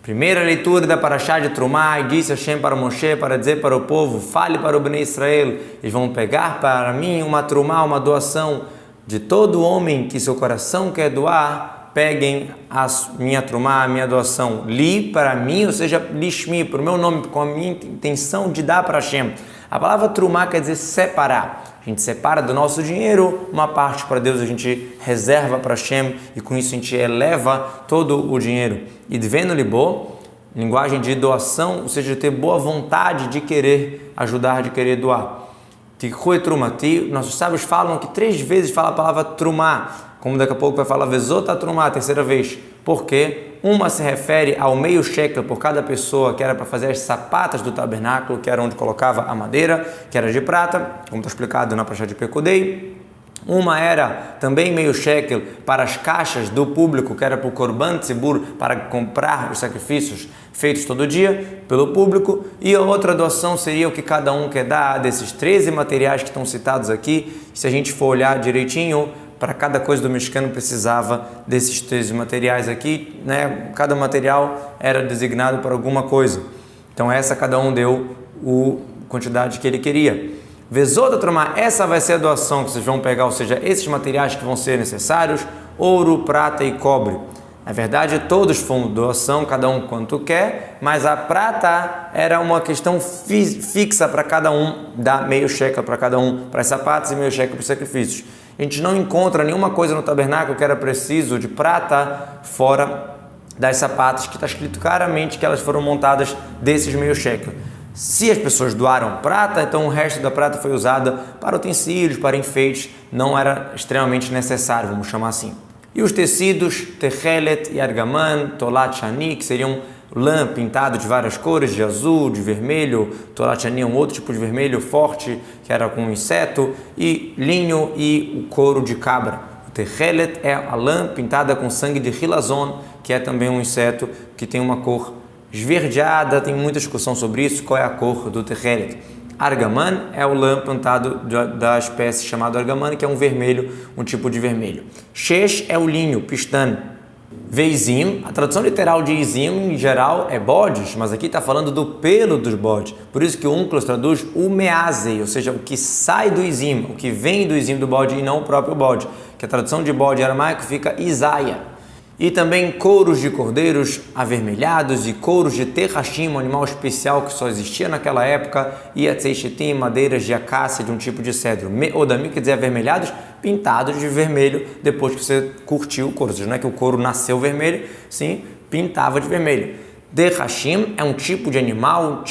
Primeira leitura da Parashá de Trumá, e disse Hashem para Moshe para dizer para o povo: fale para o Bnei Israel, eles vão pegar para mim uma Trumá, uma doação de todo homem que seu coração quer doar, peguem a minha Trumá, a minha doação, li para mim, ou seja, lishmi, para o meu nome, com a minha intenção de dar para Hashem. A palavra Trumá quer dizer separar. A gente separa do nosso dinheiro uma parte para Deus, a gente reserva para Hashem e com isso a gente eleva todo o dinheiro. E devendo libô, linguagem de doação, ou seja, de ter boa vontade de querer ajudar, de querer doar. Tikhui Trumati, nossos sábios falam que 3 vezes fala a palavra Trumá, como daqui a pouco vai falar Vezota Trumá, a terceira vez. Por quê? Uma se refere ao meio shekel por cada pessoa, que era para fazer as sapatas do tabernáculo, que era onde colocava a madeira, que era de prata, como está explicado na Parashá de Pekudei. Uma era também meio shekel para as caixas do público, que era para o Korban Tzibur, para comprar os sacrifícios feitos todo dia pelo público. E a outra doação seria o que cada um quer dar desses 13 materiais que estão citados aqui. Se a gente for olhar direitinho, para cada coisa do mexicano precisava desses 13 materiais aqui, né? Cada material era designado para alguma coisa. Então essa cada um deu a quantidade que ele queria. Vezota Trumá, essa vai ser a doação que vocês vão pegar, ou seja, esses materiais que vão ser necessários, ouro, prata e cobre. Na verdade, todos foram doação, cada um quanto quer, mas a prata era uma questão fixa para cada um, dar meio shekel para cada um, para as sapatos e meio shekel para os sacrifícios. A gente não encontra nenhuma coisa no tabernáculo que era preciso de prata fora das sapatas, que está escrito claramente que elas foram montadas desses meio shekel. Se as pessoas doaram prata, então o resto da prata foi usada para utensílios, para enfeites, não era extremamente necessário, vamos chamar assim. E os tecidos, techelet e argaman, tolat shani, que seriam lã pintado de várias cores, de azul, de vermelho, tolat shani é um outro tipo de vermelho forte, que era com inseto, e linho e o couro de cabra. O techelet é a lã pintada com sangue de rilazon, que é também um inseto que tem uma cor esverdeada, tem muita discussão sobre isso, qual é a cor do techelet. Argaman é o lã plantado da espécie chamada argaman, que é um vermelho, um tipo de vermelho. Shesh é o linho, pistan. Veizim, a tradução literal de izim em geral é bodes, mas aqui está falando do pelo dos bodes. Por isso que o Unclos traduz o meazei, ou seja, o que sai do izim, o que vem do izim do bode e não o próprio bode. Que a tradução de bode aramaico fica Isaia. E também couros de cordeiros avermelhados e couros de terrachim, um animal especial que só existia naquela época, e atzeichetim, madeiras de acácia de um tipo de cedro. Odami quer dizer avermelhados, pintados de vermelho depois que você curtiu o couro. Ou seja, não é que o couro nasceu vermelho, sim, pintava de vermelho. Derrachim é um tipo de animal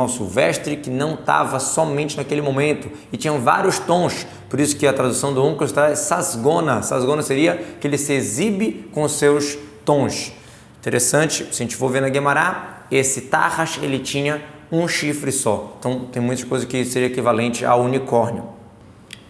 silvestre que não estava somente naquele momento e tinham vários tons, por isso que a tradução do Unclos está é sasgona. Sasgona seria que ele se exibe com os seus tons. Interessante, se a gente for ver na Guemará, esse tarrash ele tinha um chifre só, então tem muitas coisas que seria equivalente ao unicórnio.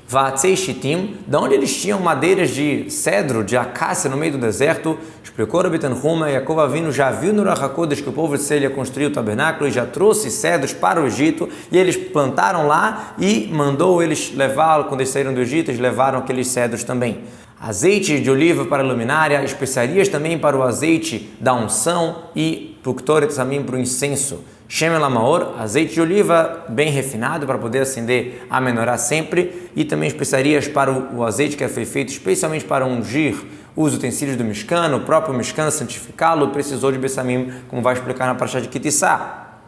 Vatzei Shittim, da onde eles tinham madeiras de cedro, de acácia no meio do deserto, explicou Rabi Tanhuma, Yaakov Avinu já viu no Ruach HaKodesh que o povo de Israel ia construir o tabernáculo e já trouxe cedros para o Egito, e eles plantaram lá e mandou eles levá-lo, quando eles saíram do Egito, eles levaram aqueles cedros também. Azeite de oliva para a luminária, especiarias também para o azeite da unção e Puktoret Samim para o incenso. Shemen Lamaor, azeite de oliva bem refinado para poder acender a menorá sempre, e também especiarias para o azeite que foi feito especialmente para ungir os utensílios do Mishkan, o próprio Mishkan santificá-lo, precisou de Bessamim, como vai explicar na Parashá de Kitissá.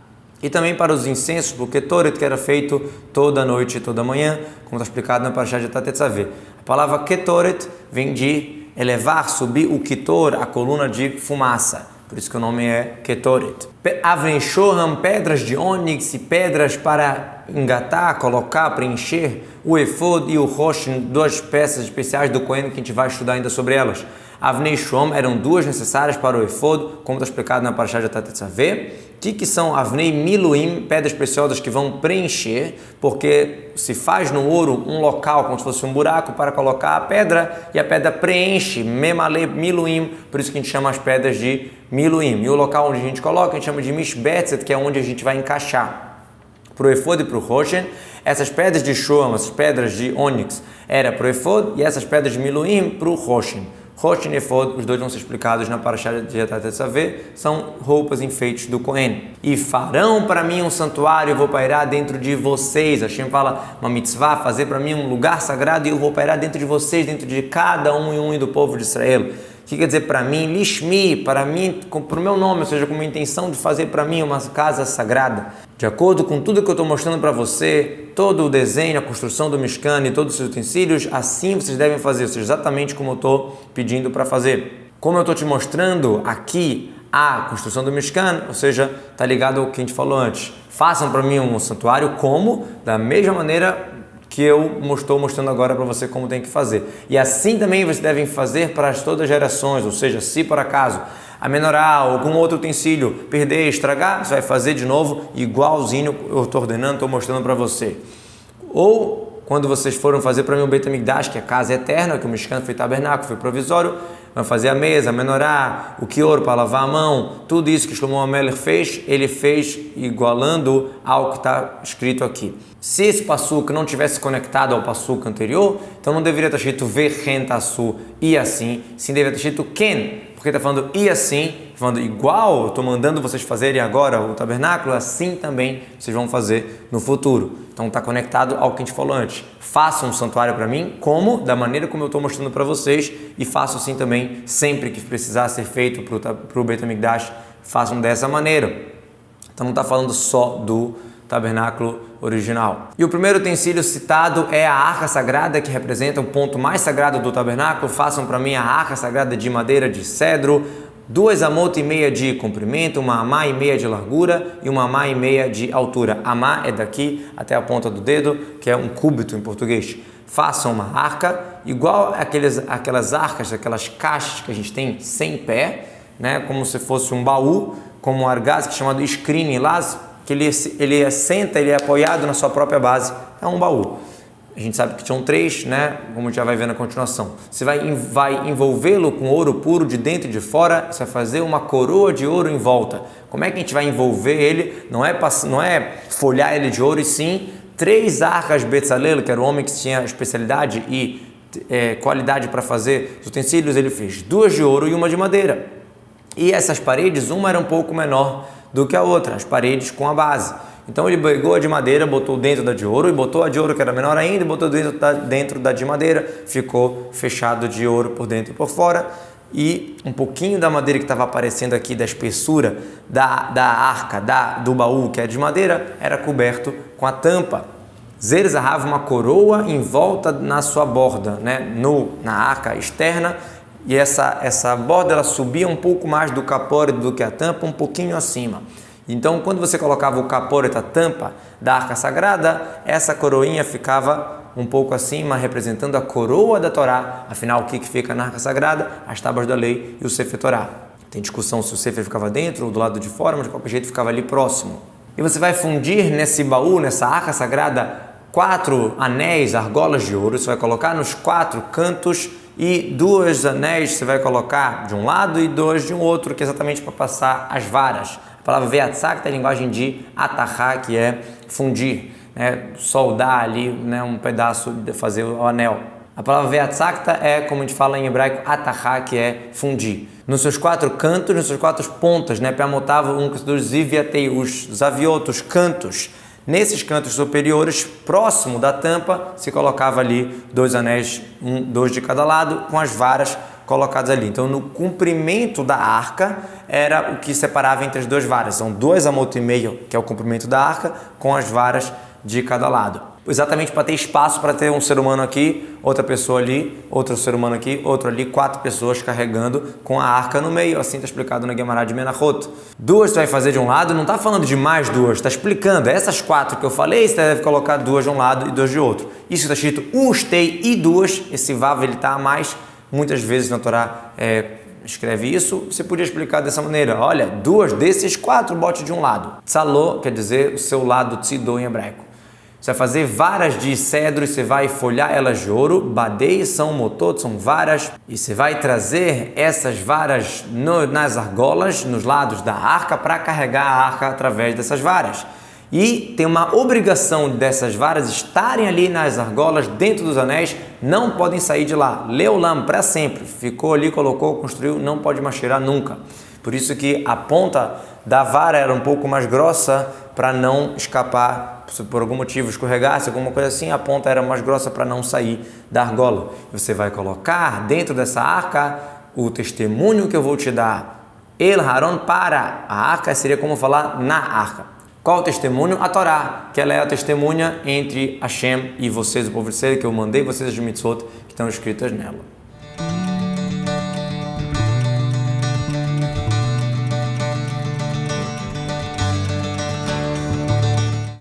E também para os incensos, o Ketoret, que era feito toda noite e toda manhã, como está explicado na Parashá de Tatetzaveh. A palavra Ketoret vem de elevar, subir o Kitor, a coluna de fumaça. Por isso que o nome é Ketoret. Avnei Shoham, pedras de ônix e pedras para engatar, colocar, preencher o efod e o roshin, 2 peças especiais do Cohen que a gente vai estudar ainda sobre elas. Avnei Shoham eram 2 necessárias para o efod, como está explicado na Parashá de Tatetzaveh. Que são Avnei Miluim, pedras preciosas que vão preencher, porque se faz no ouro um local como se fosse um buraco para colocar a pedra, e a pedra preenche, Memale Miluim, por isso que a gente chama as pedras de Miluim. E o local onde a gente coloca, a gente chama de Mishbetzet, que é onde a gente vai encaixar. Para o efod e para o roshen, essas pedras de shoam, essas pedras de ônix, era para o efod, e essas pedras de Miluim para o roshen. Rosh e Efod, os dois vão ser explicados na Parashá de Tetzaveh, são roupas enfeites do Cohen. E farão para mim um santuário, eu vou pairar dentro de vocês. Hashem fala, uma mitzvah, fazer para mim um lugar sagrado e eu vou pairar dentro de vocês, dentro de cada um e do povo de Israel. O que quer dizer para mim? Lishmi, para mim, para o meu nome, ou seja, com a intenção de fazer para mim uma casa sagrada. De acordo com tudo que eu estou mostrando para você, todo o desenho, a construção do Mishkan e todos os seus utensílios, assim vocês devem fazer, ou seja, exatamente como eu estou pedindo para fazer. Como eu estou te mostrando aqui a construção do Mishkan, ou seja, está ligado ao que a gente falou antes. Façam para mim um santuário como? Da mesma maneira que eu estou mostrando agora para você como tem que fazer. E assim também vocês devem fazer para todas as gerações, ou seja, se por acaso a menorá ou algum outro utensílio perder, estragar, você vai fazer de novo igualzinho eu estou ordenando, estou mostrando para você. Ou quando vocês foram fazer para mim o Beit HaMikdash, que é a casa eterna, que o Mishkan foi tabernáculo, foi provisório, vão fazer a mesa, a menorá, o quior para lavar a mão, tudo isso que Shlomo HaMelech fez, ele fez igualando ao que está escrito aqui. Se esse passuco não tivesse conectado ao passuco anterior, então não deveria estar escrito Vechen Tasu e assim, sim deveria estar escrito Ken, porque está falando e assim, falando igual, eu estou mandando vocês fazerem agora o tabernáculo, assim também vocês vão fazer no futuro. Então está conectado ao que a gente falou antes. Façam um santuário para mim, como? Da maneira como eu estou mostrando para vocês, e façam assim também, sempre que precisar ser feito para o Beit HaMikdash, façam dessa maneira. Então não está falando só do tabernáculo original. E o primeiro utensílio citado é a arca sagrada, que representa o ponto mais sagrado do tabernáculo. Façam para mim a arca sagrada de madeira de cedro, 2 amot e meia de comprimento, 1 amá e meia de largura e 1 amá e meia de altura. Amá é daqui até a ponta do dedo, que é um cúbito em português. Façam uma arca igual aquelas arcas, aquelas caixas que a gente tem sem pé, né? Como se fosse um baú, como um argaz, que é chamado screen las, que ele assenta, ele é apoiado na sua própria base, é um baú. A gente sabe que tinham 3, né? Como a gente já vai ver na continuação. Você vai envolvê-lo com ouro puro de dentro e de fora, você vai fazer uma coroa de ouro em volta. Como é que a gente vai envolver ele? Não é folhar ele de ouro, e sim 3 arcas Betzalel, que era o homem que tinha especialidade e qualidade para fazer os utensílios, ele fez 2 de ouro e 1 de madeira. E essas paredes, uma era um pouco menor do que a outra, as paredes com a base. Então ele pegou a de madeira, botou dentro da de ouro, e botou a de ouro que era menor ainda, e botou dentro da de madeira, ficou fechado de ouro por dentro e por fora, e um pouquinho da madeira que estava aparecendo aqui, da espessura da arca, do baú que é de madeira, era coberto com a tampa. Zeres arrava uma coroa em volta na sua borda, né, na arca externa, e essa borda ela subia um pouco mais do capórete do que a tampa, um pouquinho acima. Então, quando você colocava o capórete, a tampa da arca sagrada, essa coroinha ficava um pouco acima, representando a coroa da Torá. Afinal, o que fica na arca sagrada? As tábuas da lei e o Sefer Torá. Tem discussão se o Sefer ficava dentro ou do lado de fora, mas de qualquer jeito ficava ali próximo. E você vai fundir nesse baú, nessa arca sagrada, 4 anéis, argolas de ouro. Você vai colocar nos 4 cantos, e 2 anéis você vai colocar de um lado e 2 de um outro, que é exatamente para passar as varas. A palavra veatzak é a linguagem de atahá, que é fundir, né? Soldar ali, né? Um pedaço de fazer o anel. A palavra veatzak é, como a gente fala em hebraico, atahá, que é fundir. Nos seus 4 cantos, nas suas 4 pontas, né? Peamotava dos ziviatei, os aviotos, cantos. Nesses cantos superiores, próximo da tampa, se colocava ali 2 anéis, 2 de cada lado, com as varas colocadas ali. Então, no comprimento da arca, era o que separava entre as 2 varas. São 2 amot e meio, que é o comprimento da arca, com as varas de cada lado. Exatamente para ter espaço para ter um ser humano aqui, outra pessoa ali, outro ser humano aqui, outro ali, 4 pessoas carregando com a arca no meio. Assim está explicado na Gemara de Menachot. 2 você vai fazer de um lado, não está falando de mais 2, está explicando. Essas 4 que eu falei, você deve colocar 2 de um lado e 2 de outro. Isso está escrito ustei e 2, esse vav ele está a mais. Muitas vezes na Torá escreve isso, você podia explicar dessa maneira. Olha, 2 desses 4 bote de um lado. Tzaló quer dizer o seu lado, tzidô em hebraico. Você vai fazer varas de cedro e você vai folhar elas de ouro. Badei são motot, são varas. E você vai trazer essas varas nas argolas, nos lados da arca, para carregar a arca através dessas varas. E tem uma obrigação dessas varas estarem ali nas argolas, dentro dos anéis, não podem sair de lá. Leolam, para sempre. Ficou ali, colocou, construiu, não pode mais tirar nunca. Por isso que a ponta da vara era um pouco mais grossa para não escapar, se por algum motivo escorregasse, alguma coisa assim, a ponta era mais grossa para não sair da argola. Você vai colocar dentro dessa arca o testemunho que eu vou te dar. El Haron para a arca seria como falar na arca. Qual o testemunho? A Torá, que ela é a testemunha entre Hashem e vocês, o povo de Israel, que eu mandei vocês as mitzvot que estão escritas nela.